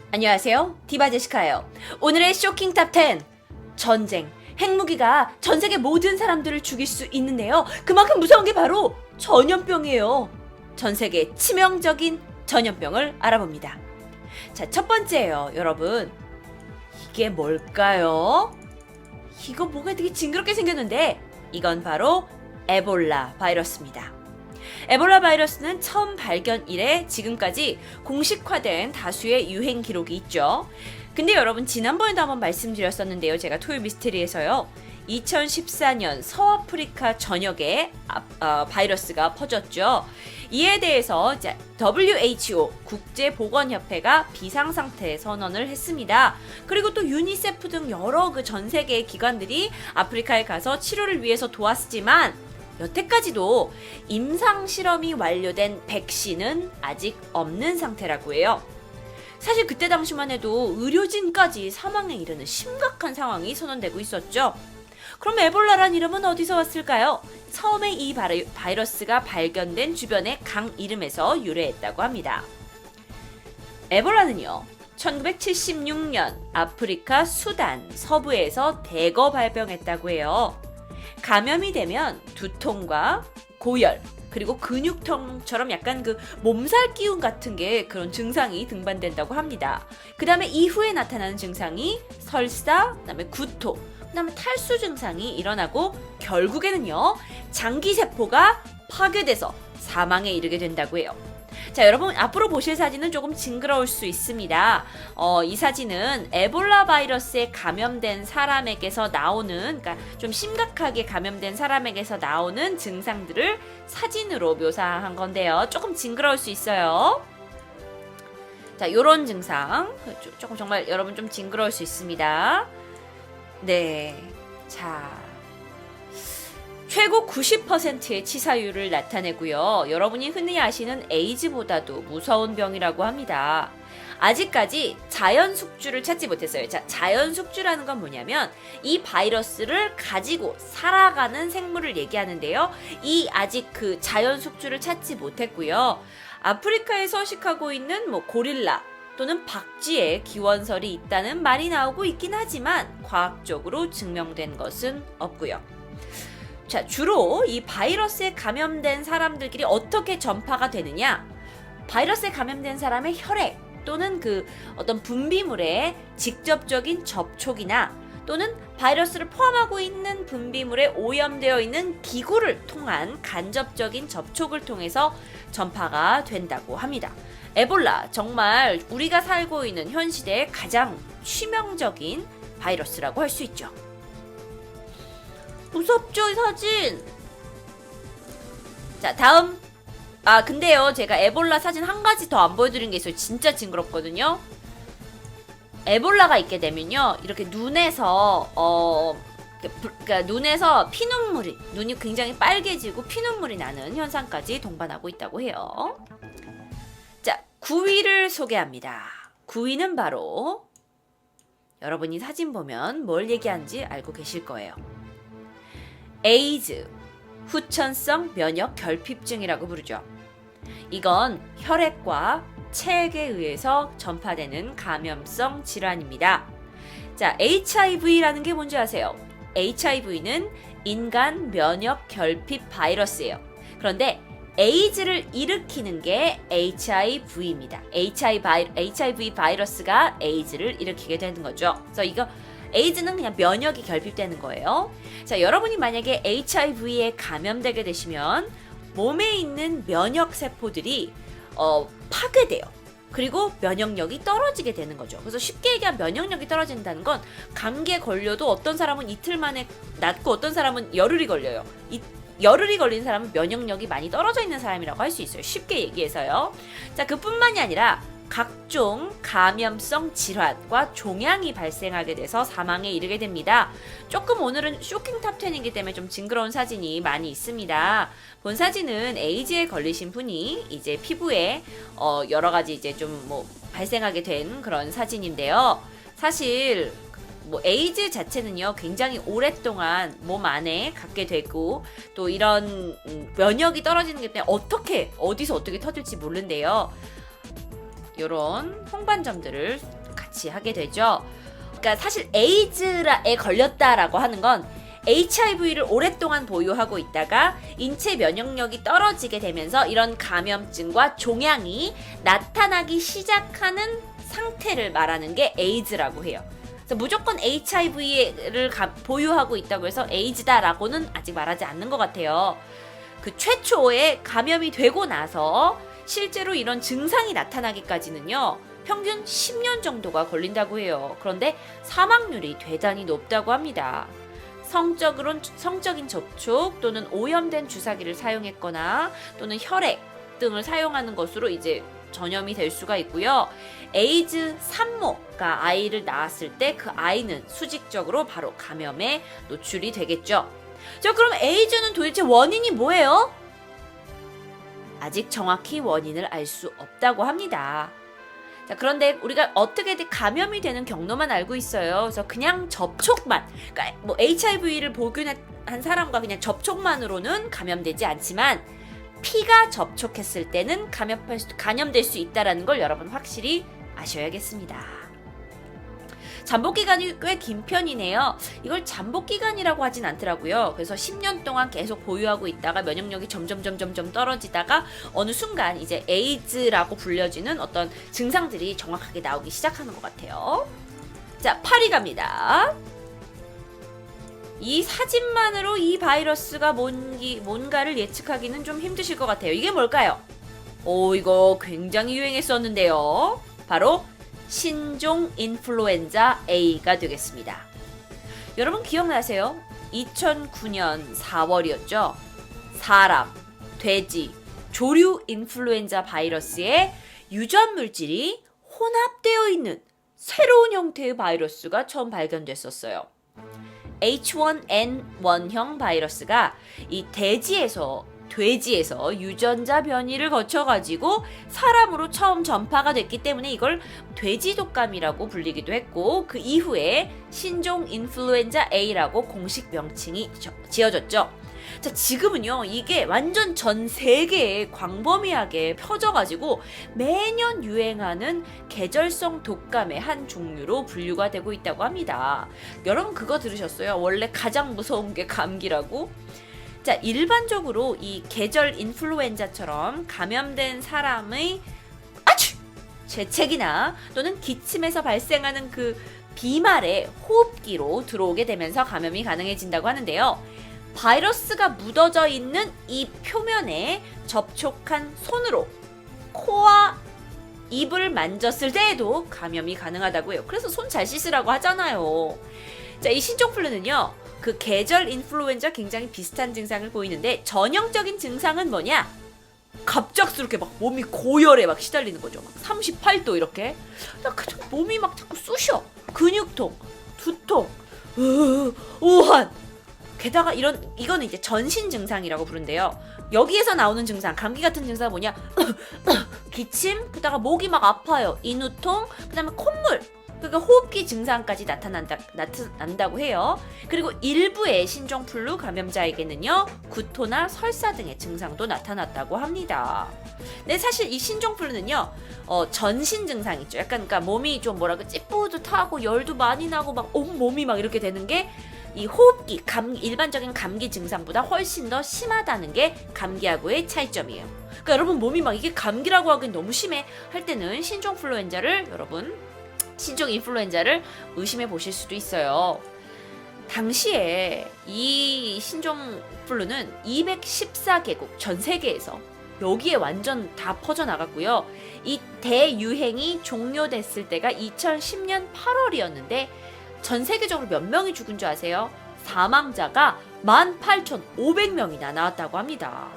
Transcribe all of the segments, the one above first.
안녕하세요. 디바 제시카예요. 오늘의 쇼킹 탑10. 전쟁. 핵무기가 전 세계 모든 사람들을 죽일 수 있는데요. 그만큼 무서운 게 바로 전염병이에요. 전 세계 치명적인 전염병을 알아봅니다. 자, 첫 번째예요, 여러분. 이게 뭘까요? 이거 뭐가 되게 징그럽게 생겼는데 이건 바로 에볼라 바이러스입니다. 에볼라 바이러스는 처음 발견 이래 지금까지 공식화된 다수의 유행 기록이 있죠. 근데 여러분, 지난번에도 한번 말씀드렸었는데요. 제가 토요 미스테리에서요. 2014년 서아프리카 전역에 바이러스가 퍼졌죠. 이에 대해서 WHO 국제보건협회가 비상상태 선언을 했습니다. 그리고 또 유니세프 등 여러 그 전 세계 기관들이 아프리카에 가서 치료를 위해서 도왔지만 여태까지도 임상 실험이 완료된 백신은 아직 없는 상태라고 해요. 사실 그때 당시만 해도 의료진까지 사망에 이르는 심각한 상황이 선언되고 있었죠. 그럼 에볼라란 이름은 어디서 왔을까요? 처음에 이 바이러스가 발견된 주변의 강 이름에서 유래했다고 합니다. 에볼라는요, 1976년 아프리카 수단 서부에서 대거 발병했다고 해요. 감염이 되면 두통과 고열, 그리고 근육통처럼 약간 그 몸살 기운 같은 게 그런 증상이 등반된다고 합니다. 그 다음에 이후에 나타나는 증상이 설사, 그 다음에 구토, 그 다음에 탈수 증상이 일어나고 결국에는요, 장기세포가 파괴돼서 사망에 이르게 된다고 해요. 자, 여러분, 앞으로 보실 사진은 조금 징그러울 수 있습니다. 이 사진은 에볼라 바이러스에 감염된 사람에게서 나오는, 그러니까 좀 심각하게 감염된 사람에게서 나오는 증상들을 사진으로 묘사한 건데요. 조금 징그러울 수 있어요. 자, 요런 증상. 조금 정말 여러분 좀 징그러울 수 있습니다. 네. 자. 최고 90%의 치사율을 나타내고요. 여러분이 흔히 아시는 에이즈보다도 무서운 병이라고 합니다. 아직까지 자연 숙주를 찾지 못했어요. 자, 자연 숙주라는 건 뭐냐면 이 바이러스를 가지고 살아가는 생물을 얘기하는데요. 이 아직 그 자연 숙주를 찾지 못했고요. 아프리카에 서식하고 있는 고릴라 또는 박쥐의 기원설이 있다는 말이 나오고 있긴 하지만 과학적으로 증명된 것은 없고요. 자, 주로 이 바이러스에 감염된 사람들끼리 어떻게 전파가 되느냐? 바이러스에 감염된 사람의 혈액 또는 그 어떤 분비물의 직접적인 접촉이나 또는 바이러스를 포함하고 있는 분비물에 오염되어 있는 기구를 통한 간접적인 접촉을 통해서 전파가 된다고 합니다. 에볼라, 정말 우리가 살고 있는 현 시대의 가장 치명적인 바이러스라고 할 수 있죠. 무섭죠, 이 사진? 자, 다음. 근데요, 제가 에볼라 사진 한 가지 더 안 보여드린 게 있어요. 진짜 징그럽거든요. 에볼라가 있게 되면요, 이렇게 눈에서 그러니까 눈에서 눈이 굉장히 빨개지고 피눈물이 나는 현상까지 동반하고 있다고 해요. 자, 9위를 소개합니다. 9위는 바로 여러분이 사진 보면 뭘 얘기하는지 알고 계실 거예요. 에이즈, 후천성 면역 결핍증이라고 부르죠. 이건 혈액과 체액에 의해서 전파되는 감염성 질환입니다. 자, HIV라는 게 뭔지 아세요? HIV는 인간 면역 결핍 바이러스예요. 그런데 에이즈를 일으키는 게 HIV입니다. HIV 바이러스가 에이즈를 일으키게 되는 거죠. 그래서 이거 에이즈는 그냥 면역이 결핍되는 거예요. 자, 여러분이 만약에 HIV에 감염되게 되시면 몸에 있는 면역 세포들이 파괴돼요. 그리고 면역력이 떨어지게 되는 거죠. 그래서 쉽게 얘기하면 면역력이 떨어진다는 건 감기에 걸려도 어떤 사람은 이틀 만에 낫고 어떤 사람은 열흘이 걸려요. 열흘이 걸린 사람은 면역력이 많이 떨어져 있는 사람이라고 할 수 있어요. 쉽게 얘기해서요. 자, 그뿐만이 아니라 각종 감염성 질환과 종양이 발생하게 돼서 사망에 이르게 됩니다. 조금 오늘은 쇼킹 탑10이기 때문에 좀 징그러운 사진이 많이 있습니다. 본 사진은 에이즈에 걸리신 분이 이제 피부에 여러 가지 이제 좀 발생하게 된 그런 사진인데요. 사실 에이즈 자체는요, 굉장히 오랫동안 몸 안에 갖게 되고 또 이런 면역이 떨어지는 게 때문에 어디서 어떻게 터질지 모르는데요. 요런 홍반점들을 같이 하게 되죠. 그러니까 사실 에이즈에 걸렸다라고 하는 건 HIV를 오랫동안 보유하고 있다가 인체 면역력이 떨어지게 되면서 이런 감염증과 종양이 나타나기 시작하는 상태를 말하는 게 에이즈라고 해요. 그래서 무조건 HIV를 보유하고 있다고 해서 에이즈다라고는 아직 말하지 않는 것 같아요. 그 최초에 감염이 되고 나서 실제로 이런 증상이 나타나기까지는요, 평균 10년 정도가 걸린다고 해요. 그런데 사망률이 대단히 높다고 합니다. 성적인 접촉 또는 오염된 주사기를 사용했거나 또는 혈액 등을 사용하는 것으로 이제 전염이 될 수가 있고요. 에이즈 산모가 아이를 낳았을 때 그 아이는 수직적으로 바로 감염에 노출이 되겠죠. 자, 그럼 에이즈는 도대체 원인이 뭐예요? 아직 정확히 원인을 알 수 없다고 합니다. 자, 그런데 우리가 어떻게든 감염이 되는 경로만 알고 있어요. 그래서 그냥 접촉만, 그러니까 뭐 HIV를 보균한 사람과 그냥 접촉만으로는 감염되지 않지만 피가 접촉했을 때는 감염될 수 있다는 걸 여러분 확실히 아셔야겠습니다. 잠복기간이 꽤 긴 편이네요. 이걸 잠복기간이라고 하진 않더라고요. 그래서 10년 동안 계속 보유하고 있다가 면역력이 점점 떨어지다가 어느 순간 이제 에이즈라고 불려지는 어떤 증상들이 정확하게 나오기 시작하는 것 같아요. 자, 8위 갑니다. 이 사진만으로 이 바이러스가 뭔가를 예측하기는 좀 힘드실 것 같아요. 이게 뭘까요? 이거 굉장히 유행했었는데요. 바로 신종 인플루엔자 A가 되겠습니다. 여러분 기억나세요? 2009년 4월이었죠. 사람, 돼지, 조류 인플루엔자 바이러스에 유전 물질이 혼합되어 있는 새로운 형태의 바이러스가 처음 발견됐었어요. H1N1형 바이러스가 이 돼지에서 유전자 변이를 거쳐가지고 사람으로 처음 전파가 됐기 때문에 이걸 돼지 독감이라고 불리기도 했고, 그 이후에 신종 인플루엔자 A라고 공식 명칭이 지어졌죠. 자, 지금은요, 이게 완전 전 세계에 광범위하게 펴져가지고 매년 유행하는 계절성 독감의 한 종류로 분류가 되고 있다고 합니다. 여러분 그거 들으셨어요? 원래 가장 무서운 게 감기라고? 자, 일반적으로 이 계절 인플루엔자처럼 감염된 사람의 재채기나 또는 기침에서 발생하는 그 비말의 호흡기로 들어오게 되면서 감염이 가능해진다고 하는데요. 바이러스가 묻어져 있는 이 표면에 접촉한 손으로 코와 입을 만졌을 때에도 감염이 가능하다고 해요. 그래서 손 잘 씻으라고 하잖아요. 자, 이 신종플루는요, 그 계절 인플루엔자 굉장히 비슷한 증상을 보이는데 전형적인 증상은 뭐냐? 갑작스럽게 막 몸이 고열에 막 시달리는 거죠. 막 38도 이렇게. 몸이 막 자꾸 쑤셔. 근육통, 두통, 우한. 게다가 이거는 이제 전신 증상이라고 부른대요. 여기에서 나오는 증상, 감기 같은 증상은 뭐냐? 기침, 그다가 목이 막 아파요. 인후통, 그다음에 콧물. 그러니까 호흡기 증상까지 나타난다고 해요. 그리고 일부의 신종플루 감염자에게는요, 구토나 설사 등의 증상도 나타났다고 합니다. 근데 사실 이 신종플루는요, 전신 증상 있죠. 약간 그러니까 몸이 좀 찌뿌듯하고 열도 많이 나고 막 온 몸이 막 이렇게 되는 게 이 호흡기, 일반적인 감기 증상보다 훨씬 더 심하다는 게 감기하고의 차이점이에요. 그러니까 여러분 몸이 막 이게 감기라고 하긴 너무 심해 할 때는 신종 인플루엔자를 의심해 보실 수도 있어요. 당시에 이 신종 플루는 214개국 전 세계에서 여기에 완전 다 퍼져나갔고요. 이 대유행이 종료됐을 때가 2010년 8월이었는데 전 세계적으로 몇 명이 죽은 줄 아세요? 사망자가 18,500명이나 나왔다고 합니다.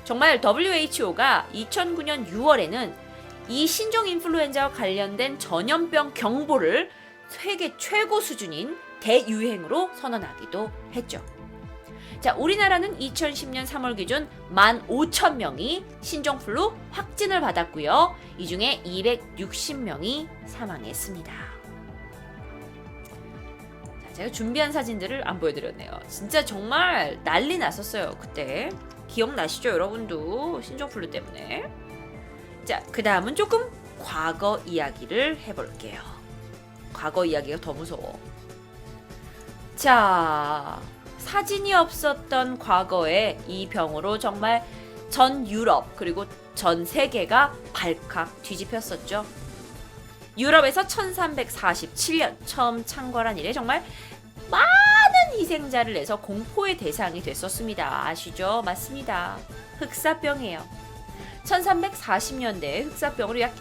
정말 WHO가 2009년 6월에는 이 신종 인플루엔자와 관련된 전염병 경보를 세계 최고 수준인 대유행으로 선언하기도 했죠. 자, 우리나라는 2010년 3월 기준 15,000명이 신종플루 확진을 받았고요. 이 중에 260명이 사망했습니다. 자, 제가 준비한 사진들을 안 보여드렸네요. 진짜 정말 난리 났었어요, 그때. 기억나시죠, 여러분도? 신종플루 때문에. 자, 그 다음은 조금 과거 이야기를 해볼게요. 과거 이야기가 더 무서워. 자, 사진이 없었던 과거에 이 병으로 정말 전 유럽 그리고 전 세계가 발칵 뒤집혔었죠. 유럽에서 1347년 처음 창궐한 이래 정말 많은 희생자를 내서 공포의 대상이 됐었습니다. 아시죠? 맞습니다. 흑사병이에요. 1340년대에 흑사병으로 약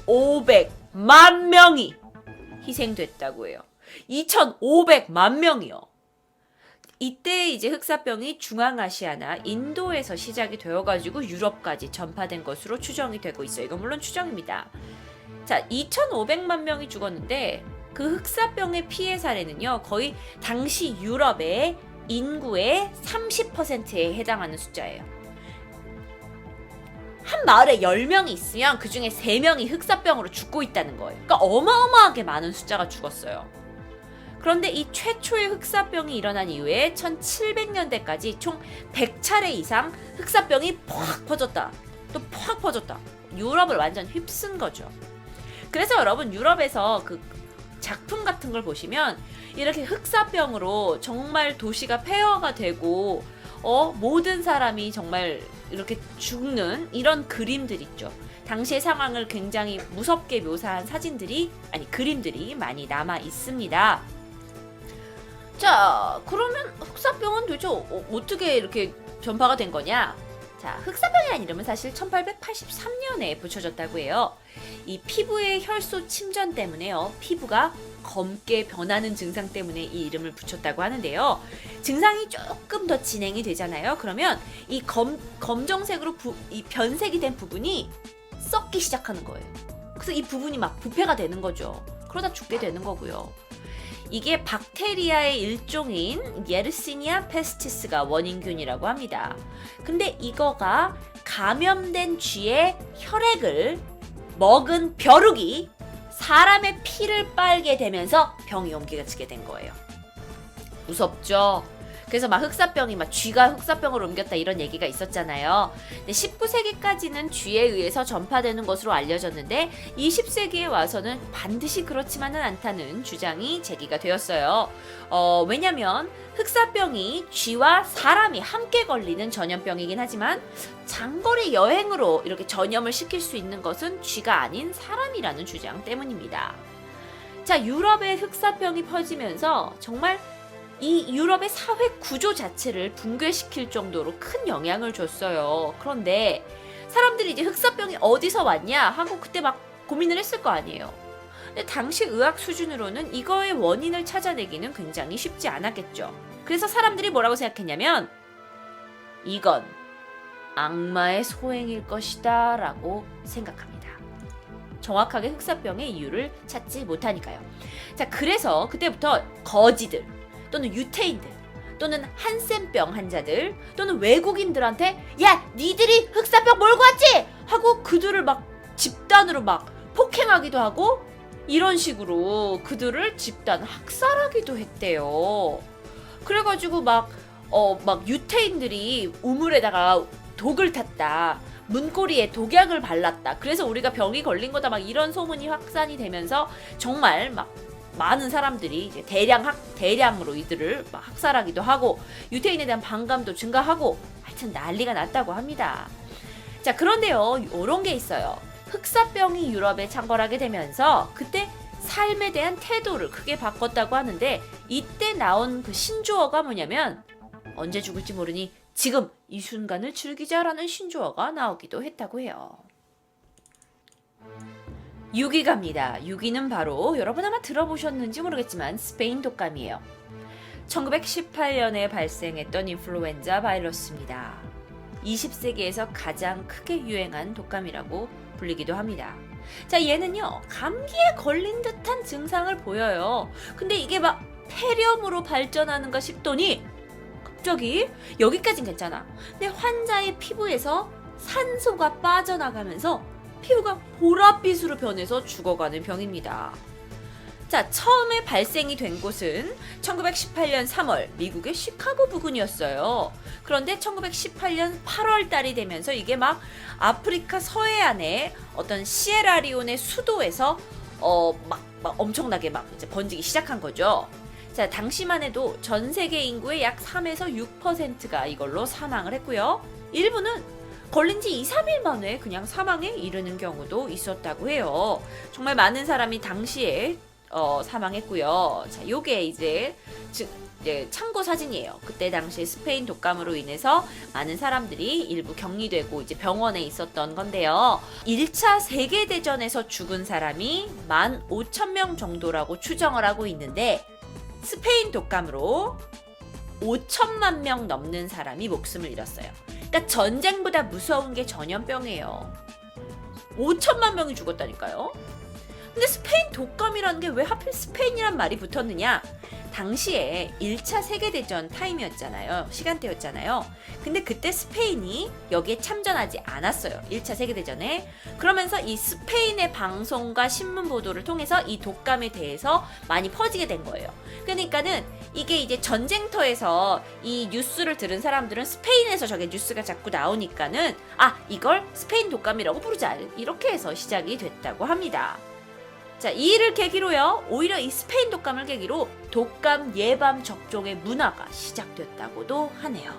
2,500만 명이 희생됐다고 해요. 2,500만 명이요. 이때 이제 흑사병이 중앙아시아나 인도에서 시작이 되어가지고 유럽까지 전파된 것으로 추정이 되고 있어요. 이건 물론 추정입니다. 자, 2,500만 명이 죽었는데 그 흑사병의 피해 사례는요, 거의 당시 유럽의 인구의 30%에 해당하는 숫자예요. 한 마을에 10명이 있으면 그 중에 3명이 흑사병으로 죽고 있다는 거예요. 그러니까 어마어마하게 많은 숫자가 죽었어요. 그런데 이 최초의 흑사병이 일어난 이후에 1700년대까지 총 100차례 이상 흑사병이 퍽 퍼졌다. 또 퍽 퍼졌다. 유럽을 완전 휩쓴 거죠. 그래서 여러분 유럽에서 그 작품 같은 걸 보시면 이렇게 흑사병으로 정말 도시가 폐허가 되고 모든 사람이 정말 이렇게 죽는 이런 그림들 있죠. 당시의 상황을 굉장히 무섭게 묘사한 그림들이 많이 남아 있습니다. 자, 그러면 흑사병은 도대체 어떻게 이렇게 전파가 된 거냐? 자, 흑사병이라는 이름은 사실 1883년에 붙여졌다고 해요. 이 피부의 혈소 침전 때문에요. 피부가 검게 변하는 증상 때문에 이 이름을 붙였다고 하는데요. 증상이 조금 더 진행이 되잖아요. 그러면 이 검정색으로 이 변색이 된 부분이 썩기 시작하는 거예요. 그래서 이 부분이 막 부패가 되는 거죠. 그러다 죽게 되는 거고요. 이게 박테리아의 일종인 예르시니아 페스티스가 원인균이라고 합니다. 근데 이거가 감염된 쥐의 혈액을 먹은 벼룩이 사람의 피를 빨게 되면서 병이 옮기가 치게 된 거예요. 무섭죠? 그래서 막 흑사병이 쥐가 흑사병으로 옮겼다 이런 얘기가 있었잖아요. 근데 19세기까지는 쥐에 의해서 전파되는 것으로 알려졌는데 20세기에 와서는 반드시 그렇지만은 않다는 주장이 제기가 되었어요. 왜냐면 흑사병이 쥐와 사람이 함께 걸리는 전염병이긴 하지만 장거리 여행으로 이렇게 전염을 시킬 수 있는 것은 쥐가 아닌 사람이라는 주장 때문입니다. 자, 유럽의 흑사병이 퍼지면서 정말 이 유럽의 사회 구조 자체를 붕괴시킬 정도로 큰 영향을 줬어요. 그런데 사람들이 이제 흑사병이 어디서 왔냐 하고 그때 막 고민을 했을 거 아니에요. 근데 당시 의학 수준으로는 이거의 원인을 찾아내기는 굉장히 쉽지 않았겠죠. 그래서 사람들이 뭐라고 생각했냐면 이건 악마의 소행일 것이다 라고 생각합니다. 정확하게 흑사병의 이유를 찾지 못하니까요. 자, 그래서 그때부터 거지들 또는 유태인들 또는 한센병 환자들 또는 외국인들한테 야, 니들이 흑사병 몰고 왔지? 하고 그들을 막 집단으로 막 폭행하기도 하고 이런 식으로 그들을 집단 학살하기도 했대요. 그래가지고 막 유태인들이 우물에다가 독을 탔다. 문고리에 독약을 발랐다. 그래서 우리가 병이 걸린 거다. 막 이런 소문이 확산이 되면서 정말 막 많은 사람들이 이제 대량으로 이들을 막 학살하기도 하고 유태인에 대한 반감도 증가하고 하여튼 난리가 났다고 합니다. 자, 그런데요, 이런 게 있어요. 흑사병이 유럽에 창궐하게 되면서 그때 삶에 대한 태도를 크게 바꿨다고 하는데 이때 나온 그 신조어가 뭐냐면 언제 죽을지 모르니 지금 이 순간을 즐기자라는 신조어가 나오기도 했다고 해요. 6위갑니다. 6위는 바로 여러분 아마 들어보셨는지 모르겠지만 스페인 독감이에요. 1918년에 발생했던 인플루엔자 바이러스입니다. 20세기에서 가장 크게 유행한 독감이라고 불리기도 합니다. 자, 얘는요, 감기에 걸린 듯한 증상을 보여요. 근데 이게 막 폐렴으로 발전하는가 싶더니 갑자기 여기까진 괜찮아. 근데 환자의 피부에서 산소가 빠져나가면서 피부가 보랏빛으로 변해서 죽어가는 병입니다. 자, 처음에 발생이 된 곳은 1918년 3월 미국의 시카고 부근이었어요. 그런데 1918년 8월 달이 되면서 이게 막 아프리카 서해안의 어떤 시에라리온의 수도에서 막 엄청나게 막 이제 번지기 시작한 거죠. 자, 당시만 해도 전 세계 인구의 약 3에서 6%가 이걸로 사망을 했고요. 일부는 걸린 지 2, 3일 만에 그냥 사망에 이르는 경우도 있었다고 해요. 정말 많은 사람이 당시에 사망했고요. 자, 요게 이제 참고 사진이에요. 그때 당시 스페인 독감으로 인해서 많은 사람들이 일부 격리되고 이제 병원에 있었던 건데요. 1차 세계대전에서 죽은 사람이 15,000명 정도라고 추정을 하고 있는데 스페인 독감으로 5천만 명 넘는 사람이 목숨을 잃었어요. 그러니까 전쟁보다 무서운 게 전염병이에요. 5천만 명이 죽었다니까요. 근데 스페인 독감이라는 게 왜 하필 스페인이란 말이 붙었느냐? 당시에 1차 세계대전 타임이었잖아요. 시간대였잖아요. 근데 그때 스페인이 여기에 참전하지 않았어요. 1차 세계대전에. 그러면서 이 스페인의 방송과 신문 보도를 통해서 이 독감에 대해서 많이 퍼지게 된 거예요. 그러니까는 이게 이제 전쟁터에서 이 뉴스를 들은 사람들은 스페인에서 저게 뉴스가 자꾸 나오니까는 이걸 스페인 독감이라고 부르자. 이렇게 해서 시작이 됐다고 합니다. 자, 이 일을 계기로요, 오히려 이 스페인 독감을 계기로 독감 예방 접종의 문화가 시작됐다고도 하네요.